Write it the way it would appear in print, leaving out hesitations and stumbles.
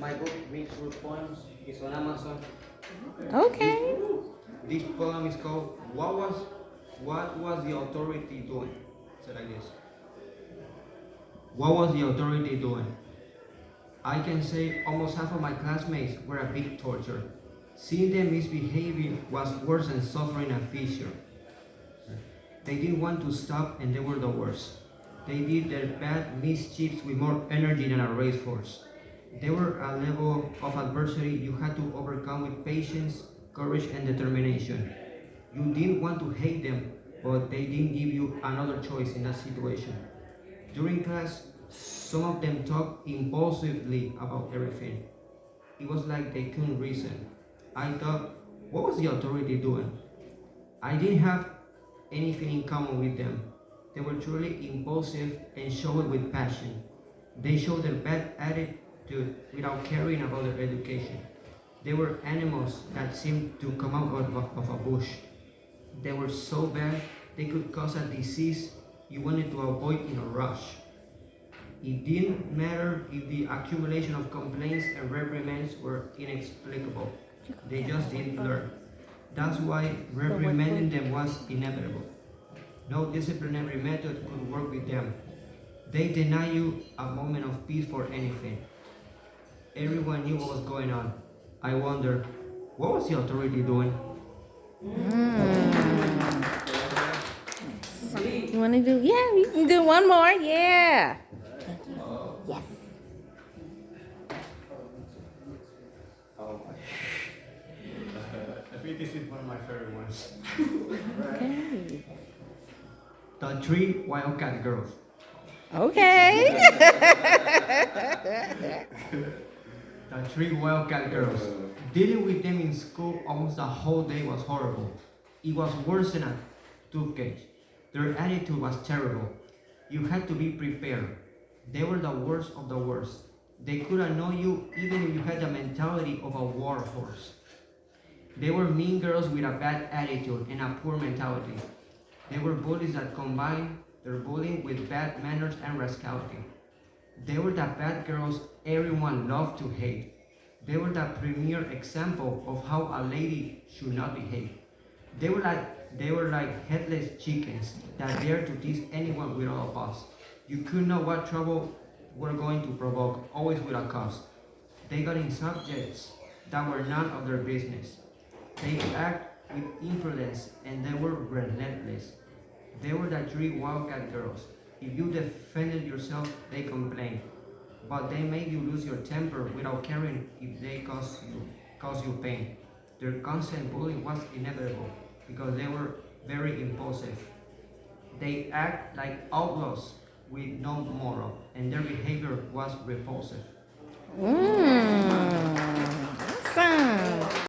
my book, Mixed Root Poems, is on Amazon. Okay. This poem is called What Was the Authority Doing? So like this. What was the authority doing? I can say almost half of my classmates were a big torture. Seeing them misbehaving was worse than suffering a fissure. They didn't want to stop and they were the worst. They did their bad mischiefs with more energy than a racehorse. They were a level of adversity you had to overcome with patience, courage, and determination. You didn't want to hate them, but they didn't give you another choice in that situation. During class, some of them talked impulsively about everything. It was like they couldn't reason. I thought, what was the authority doing? I didn't have anything in common with them. They were truly impulsive and showed it with passion. They showed their bad attitude without caring about their education. They were animals that seemed to come out of a bush. They were so bad they could cause a disease you wanted to avoid in a rush. It didn't matter if the accumulation of complaints and reprimands were inexplicable. They just didn't learn. That's why reprimanding them was inevitable. No disciplinary method could work with them. They deny you a moment of peace for anything. Everyone knew what was going on. I wonder, what was the authority doing? You want to do? Yeah, you can do one more. Yeah. Yes. I think this is one of my favorite ones. Okay. The Three Wildcat Girls. Okay. The Three Wildcat Girls. Dealing with them in school almost the whole day was horrible. It was worse than a tooth cage. Their attitude was terrible. You had to be prepared. They were the worst of the worst. They could annoy you even if you had the mentality of a war horse. They were mean girls with a bad attitude and a poor mentality. They were bullies that combined their bullying with bad manners and rascality. They were the bad girls everyone loved to hate. They were the premier example of how a lady should not behave. They were like headless chickens that dared to tease anyone without a cause. You could know what trouble were going to provoke, always with a cause. They got in subjects that were none of their business. They act with impudence and they were relentless. They were the three wildcat girls. If you defended yourself, they complained. But they made you lose your temper without caring if they caused you pain. Their constant bullying was inevitable because they were very impulsive. They act like outlaws with no moral, and their behavior was repulsive. Mm.